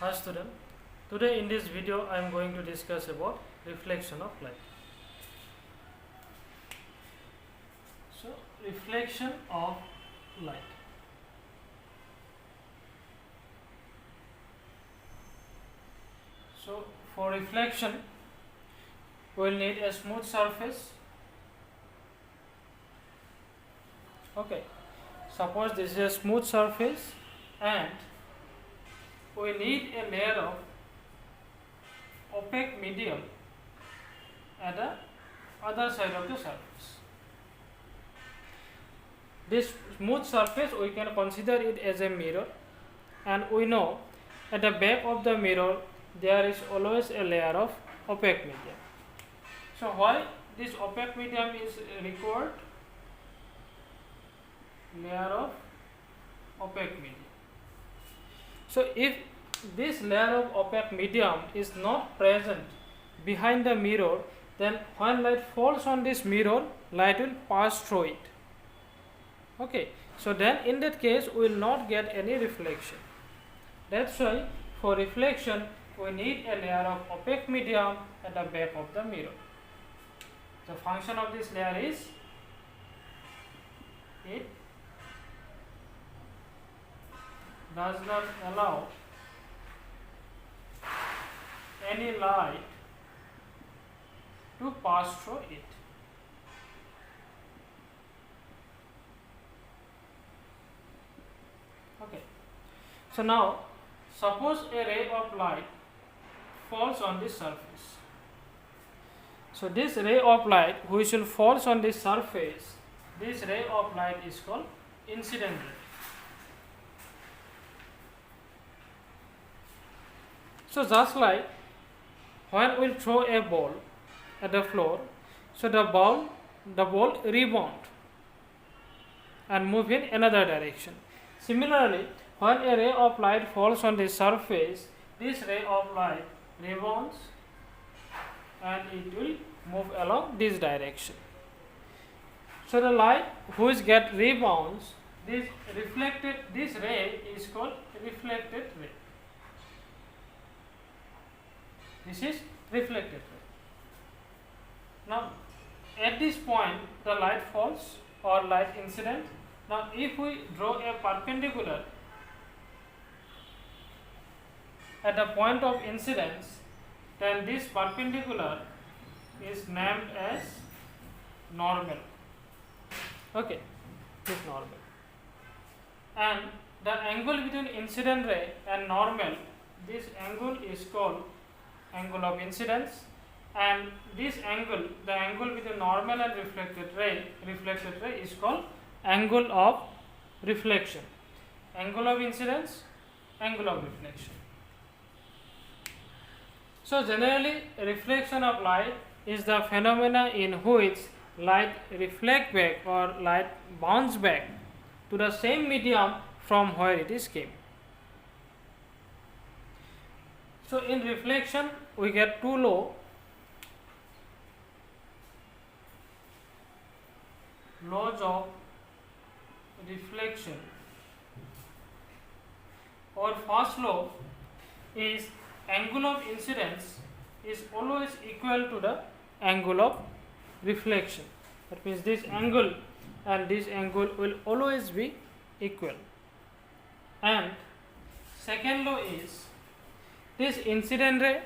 Hi student, today in this video I am going to discuss about reflection of light. So reflection of light. So for reflection we will need a smooth surface. Okay, suppose this is a smooth surface and we need a layer of opaque medium at the other side of the surface. This smooth surface we can consider it as a mirror, and we know at the back of the mirror there is always a layer of opaque medium. So why this opaque medium is required? Layer of opaque medium. So if this layer of opaque medium is not present behind the mirror, then when light falls on this mirror, light will pass through it. Okay, so then in that case we will not get any reflection. That's why for reflection we need a layer of opaque medium at the back of the mirror. The function of this layer is it does not allow any light to pass through it. Okay. So now suppose a ray of light falls on this surface. So this ray of light which will falls on this surface, this ray of light is called incident ray. So just like when we throw a ball at the floor, so the ball rebound and move in another direction. Similarly, when a ray of light falls on the surface, this ray of light rebounds and it will move along this direction. So the light which get rebounds, this ray is called reflected ray. This is reflected ray. Now at this point the light falls or light incident. Now if we draw a perpendicular at the point of incidence, then this perpendicular is named as normal. Okay, this normal. And the angle between incident ray and normal, this angle is called angle of incidence, and this angle, the angle between normal and reflected ray is called angle of reflection. Angle of incidence, angle of reflection. So generally reflection of light is the phenomena in which light reflect back or light bounce back to the same medium from where it is came. So in reflection we get two laws of reflection. Our first law is angle of incidence is always equal to the angle of reflection. That means this angle and this angle will always be equal. And second law is this incident ray,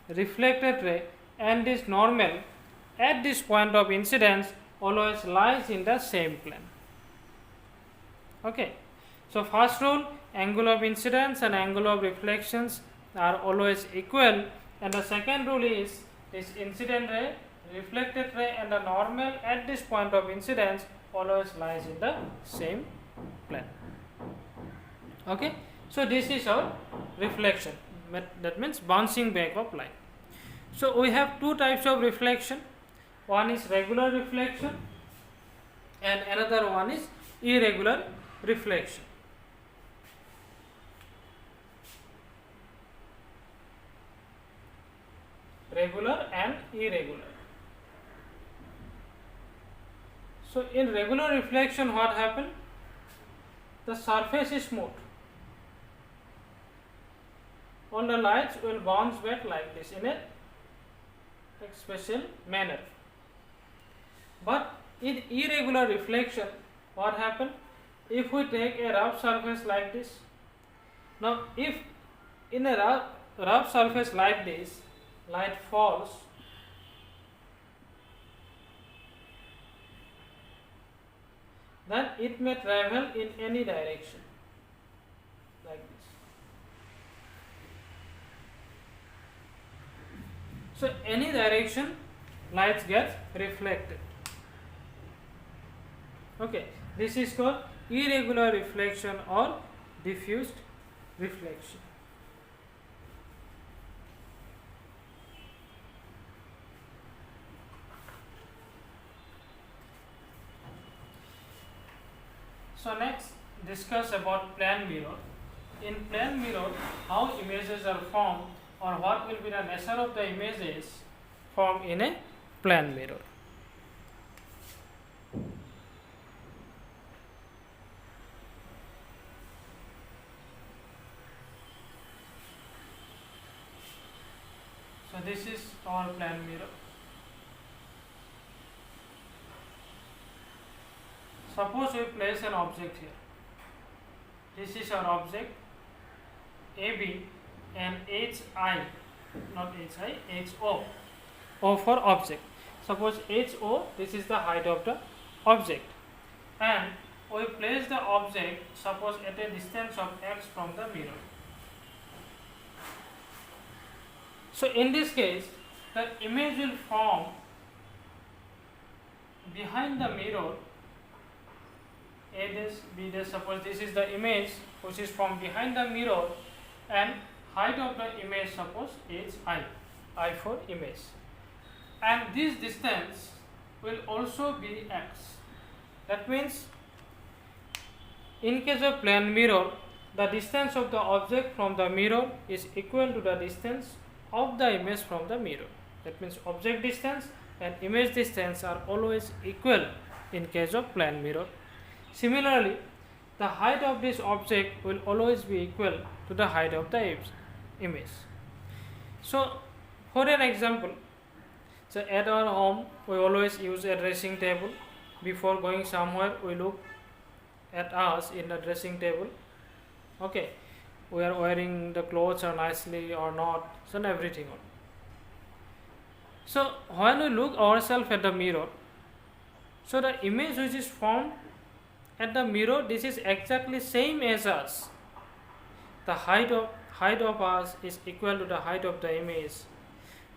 reflected ray and this normal at this point of incidence always lies in the same plane. Okay. So first rule, angle of incidence and angle of reflections are always equal, and the second rule is this incident ray, reflected ray and the normal at this point of incidence always lies in the same plane. Okay. So this is our reflection. That means bouncing back of light. So we have two types of reflection. One is regular reflection and another one is irregular reflection. Regular and irregular. So in regular reflection what happens? The surface is smooth all the lights will bounce back like this in a special manner. But in irregular reflection, what happens? If we take a rough surface like this, now if in a rough surface like this, light falls, then it may travel in any direction like this. So any direction lights get reflected. Okay, this is called irregular reflection or diffused reflection. So next, discuss about plane mirror. In plane mirror, how images are formed or what will be the nature of the images formed in a plane mirror. So this is our plane mirror. Suppose we place an object here. This is our object AB and HI, not HI, HO. O for object. Suppose HO, this is the height of the object. And we place the object, suppose at a distance of x from the mirror. So in this case, the image will form behind the mirror. A dash, B dash, suppose this is the image which is from behind the mirror, and height of the image suppose is I for image, and this distance will also be x. That means in case of plane mirror, the distance of the object from the mirror is equal to the distance of the image from the mirror. That means object distance and image distance are always equal in case of plane mirror. Similarly, the height of this object will always be equal to the height of the image. So, for an example, so at our home we always use a dressing table. Before going somewhere, we look at us in the dressing table. Okay, we are wearing the clothes are nicely or not, so everything on. So when we look ourselves at the mirror, so the image which is formed at the mirror, this is exactly same as us. The height of us is equal to the height of the image.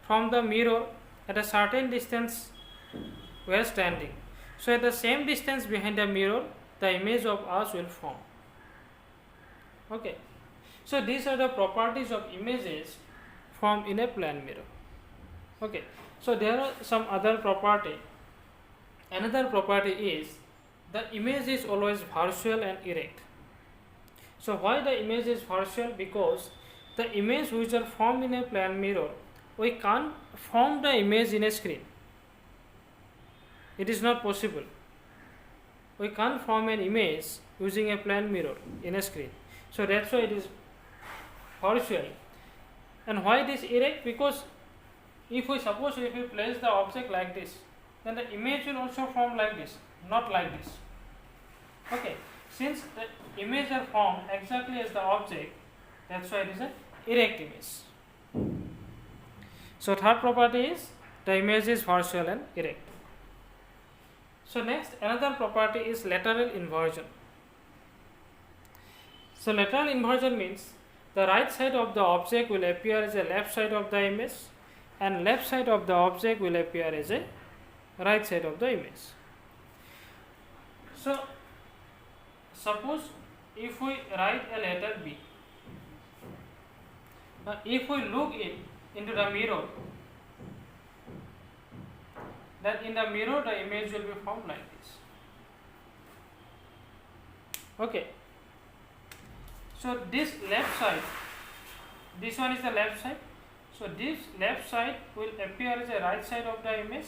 From the mirror, at a certain distance we are standing. So at the same distance behind the mirror, the image of us will form. Okay. So these are the properties of images formed in a plane mirror. Okay. So there are some other property. Another property is the image is always virtual and erect. So why the image is virtual? Because the image which are formed in a plane mirror, we can't form the image in a screen. It is not possible. We can't form an image using a plane mirror in a screen. So that's why it is virtual. And why this erect? Because if we place the object like this, then the image will also form like this, not like this. Okay, since the image are formed exactly as the object, that's why it is an erect image. So third property is the image is virtual and erect. So next, another property is lateral inversion. So lateral inversion means the right side of the object will appear as a left side of the image, and left side of the object will appear as a right side of the image. So suppose if we write a letter B, if we look into the mirror, then in the mirror the image will be formed like this. Okay. So this left side, this one is the left side. So this left side will appear as a right side of the image,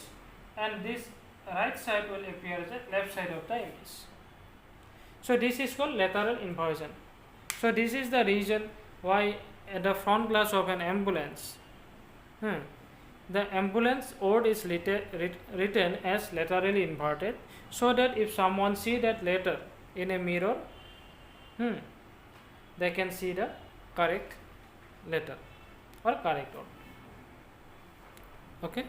and this right side will appear as a left side of the image. So this is called lateral inversion. So this is the reason why at the front glass of an ambulance, the ambulance ord is written as laterally inverted, so that if someone see that letter in a mirror, they can see the correct letter or correct ord. Okay.